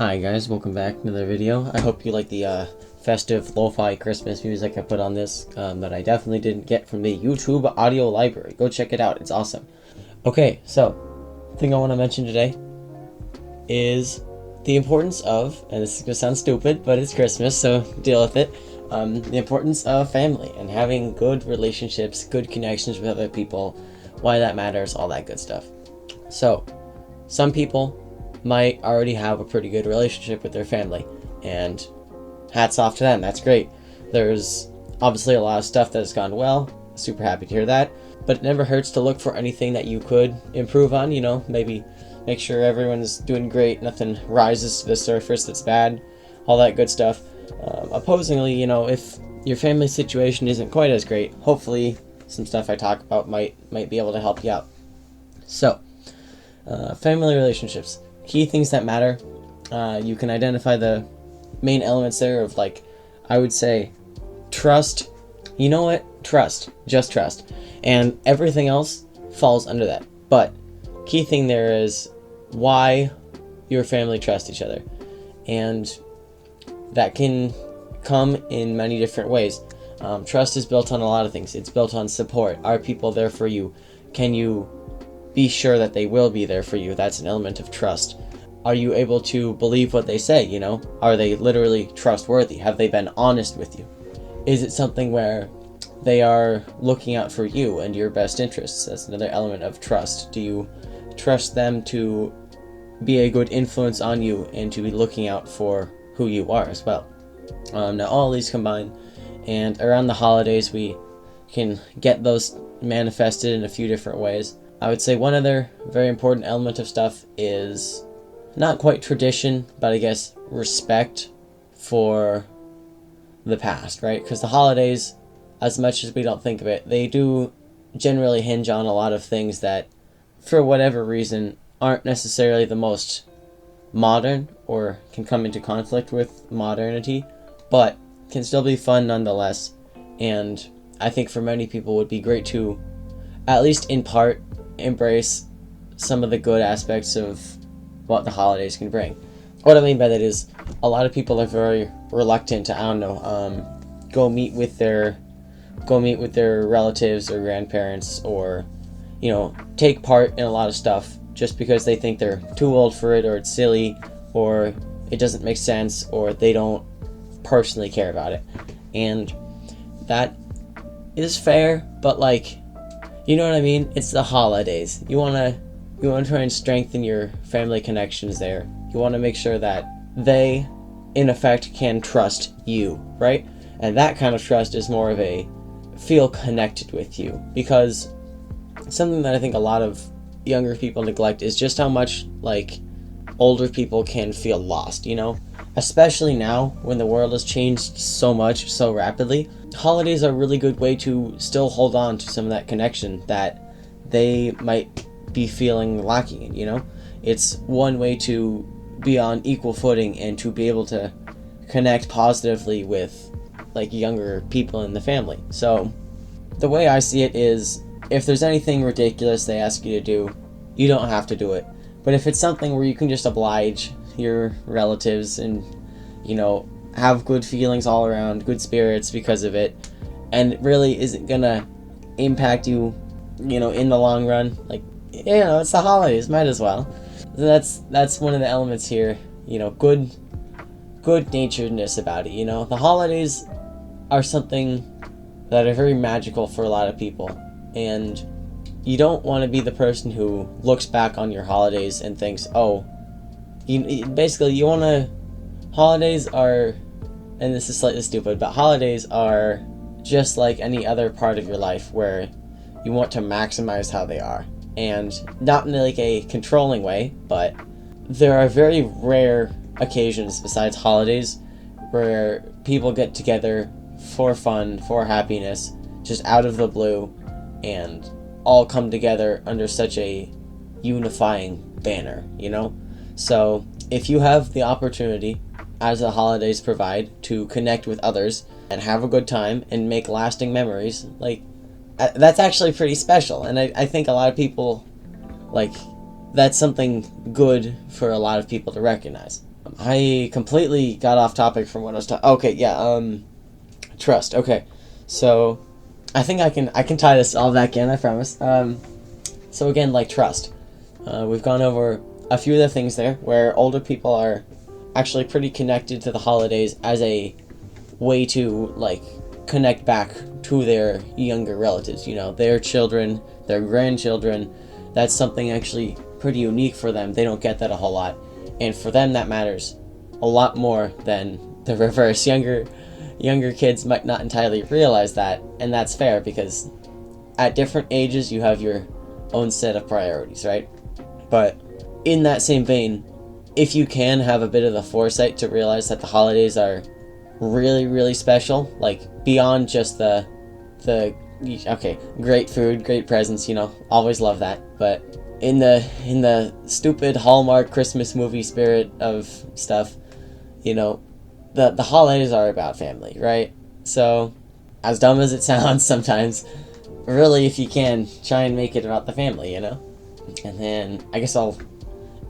Hi guys, welcome back to another video. I hope you like the festive lo-fi Christmas music I put on this that I definitely didn't get from the YouTube audio library. Go check it out, it's awesome. Okay, so, the thing I want to mention today is the importance of, and this is going to sound stupid, but it's Christmas, so deal with it, the importance of family and having good relationships, good connections with other people, why that matters, all that good stuff. So, some people might already have a pretty good relationship with their family, and hats off to them, that's great. There's obviously a lot of stuff that has gone well, super happy to hear that, but it never hurts to look for anything that you could improve on, you know, maybe make sure everyone's doing great, nothing rises to the surface that's bad, all that good stuff. Opposingly, you know, if your family situation isn't quite as great, hopefully some stuff I talk about might be able to help you out. So, family relationships. Key things that matter. You can identify the main elements there of, like, I would say trust. You know what? Trust. Just trust. And everything else falls under that. But key thing there is why your family trusts each other. And that can come in many different ways. Trust is built on a lot of things. It's built on support. Are people there for you? Can you be sure that they will be there for you? That's an element of trust. Are you able to believe what they say, you know? Are they literally trustworthy? Have they been honest with you? Is it something where they are looking out for you and your best interests? That's another element of trust. Do you trust them to be a good influence on you and to be looking out for who you are as well? Now all these combine, and around the holidays we can get those manifested in a few different ways. I would say one other very important element of stuff is not quite tradition, but I guess respect for the past, right? Because the holidays, as much as we don't think of it, they do generally hinge on a lot of things that, for whatever reason, aren't necessarily the most modern or can come into conflict with modernity, but can still be fun nonetheless. And I think for many people would be great to, at least in part, embrace some of the good aspects of what the holidays can bring. What I mean by that is a lot of people are very reluctant to, I don't know, go meet with their relatives or grandparents, or, you know, take part in a lot of stuff just because they think they're too old for it, or it's silly, or it doesn't make sense, or they don't personally care about it. And that is fair, but, like, you know what I mean? It's the holidays. You wanna try and strengthen your family connections there. You wanna make sure that they, in effect, can trust you, right? And that kind of trust is more of a feel connected with you, because something that I think a lot of younger people neglect is just how much, like, older people can feel lost, you know? Especially now, when the world has changed so much, so rapidly. Holidays are a really good way to still hold on to some of that connection that they might be feeling lacking, you know? It's one way to be on equal footing and to be able to connect positively with, like, younger people in the family. So, the way I see it is, if there's anything ridiculous they ask you to do, you don't have to do it. But if it's something where you can just oblige your relatives and, you know, have good feelings all around, good spirits because of it, and it really isn't gonna impact you, you know, in the long run, like, you know, it's the holidays, might as well. So that's one of the elements here, you know, good naturedness about it, you know. The holidays are something that are very magical for a lot of people, and you don't want to be the person who looks back on your holidays and thinks, oh, basically you want to, holidays are, and this is slightly stupid, but holidays are just like any other part of your life where you want to maximize how they are. And not in like a controlling way, but there are very rare occasions besides holidays where people get together for fun, for happiness, just out of the blue, and all come together under such a unifying banner, you know? So if you have the opportunity, as the holidays provide, to connect with others and have a good time and make lasting memories, like, that's actually pretty special. And I think a lot of people, like, that's something good for a lot of people to recognize. I completely got off topic from what I was talking. Okay, yeah. Trust. Okay, so I think I can tie this all back in. I promise. So again, like trust. We've gone over a few of the things there where older people are actually pretty connected to the holidays as a way to like connect back to their younger relatives, their children, their grandchildren. That's something actually pretty unique for them. They don't get that a whole lot, and for them that matters a lot more than the reverse. Younger kids might not entirely realize that, and that's fair because at different ages you have your own set of priorities, right? But in that same vein, if you can have a bit of the foresight to realize that the holidays are really, really special, like beyond just the great food, great presents, always love that, but in the stupid Hallmark Christmas movie spirit of stuff, the holidays are about family, right? So, as dumb as it sounds sometimes, really, if you can, try and make it about the family, And then, I guess I'll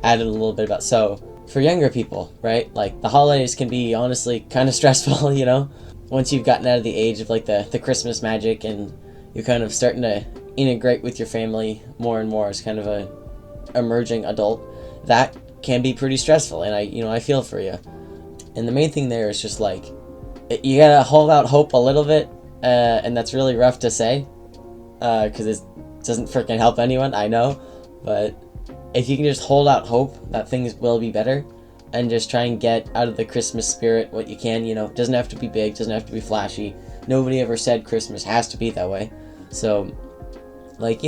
add in a little bit about, so, for younger people, right? Like, the holidays can be, honestly, kind of stressful, Once you've gotten out of the age of, like, the Christmas magic, and you're kind of starting to integrate with your family more and more as kind of a emerging adult, that can be pretty stressful, and I feel for you. And the main thing there is just like, you gotta hold out hope a little bit, and that's really rough to say, because it doesn't freaking help anyone, I know, but if you can just hold out hope that things will be better, and just try and get out of the Christmas spirit what you can, it doesn't have to be big, doesn't have to be flashy, nobody ever said Christmas has to be that way, so, like,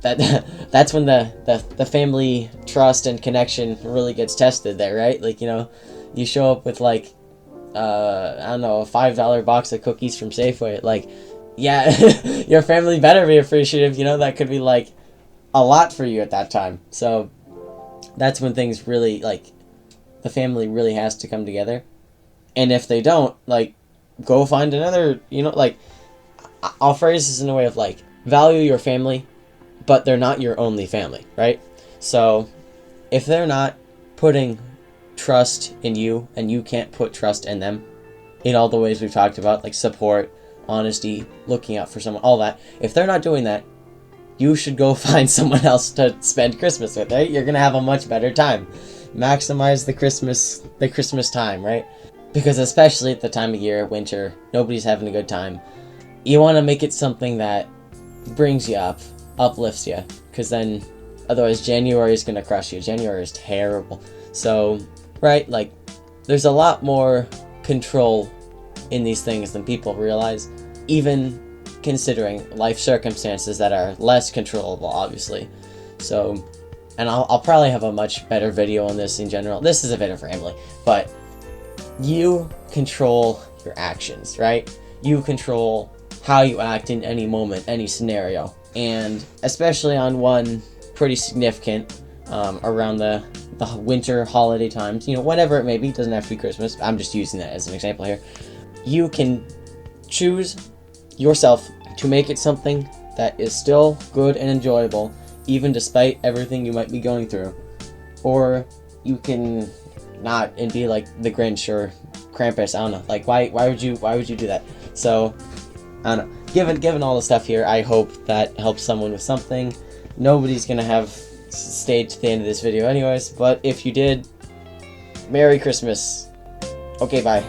that's when the family trust and connection really gets tested there, right? Like, you show up with like, I don't know, a $5 box of cookies from Safeway, like, yeah, your family better be appreciative, that could be like a lot for you at that time. So that's when things really, like, the family really has to come together. And if they don't, like, go find another, like, I'll phrase this in a way of like, value your family, but they're not your only family, right? So if they're not putting trust in you, and you can't put trust in them in all the ways we've talked about, like support, honesty, looking out for someone, all that, if they're not doing that, you should go find someone else to spend Christmas with, right? You're gonna have a much better time. Maximize the Christmas time, right? Because especially at the time of year, winter, nobody's having a good time. You want to make it something that brings you up, uplifts you, because then otherwise January is gonna crush you. January is terrible. So, right, like, there's a lot more control in these things than people realize, even considering life circumstances that are less controllable, obviously. So, and I'll probably have a much better video on this in general. This is a bit of rambling, but you control your actions, right? You control how you act in any moment, any scenario, and especially on one pretty significant, around the winter holiday times, whatever it may be, it doesn't have to be Christmas, I'm just using that as an example here. You can choose yourself to make it something that is still good and enjoyable, even despite everything you might be going through. Or you can not and be like the Grinch or Krampus, I don't know, like why would you do that? So, I don't know, given all the stuff here, I hope that helps someone with something. Nobody's gonna have stayed to the end of this video anyways, but if you did, Merry Christmas. Okay, bye.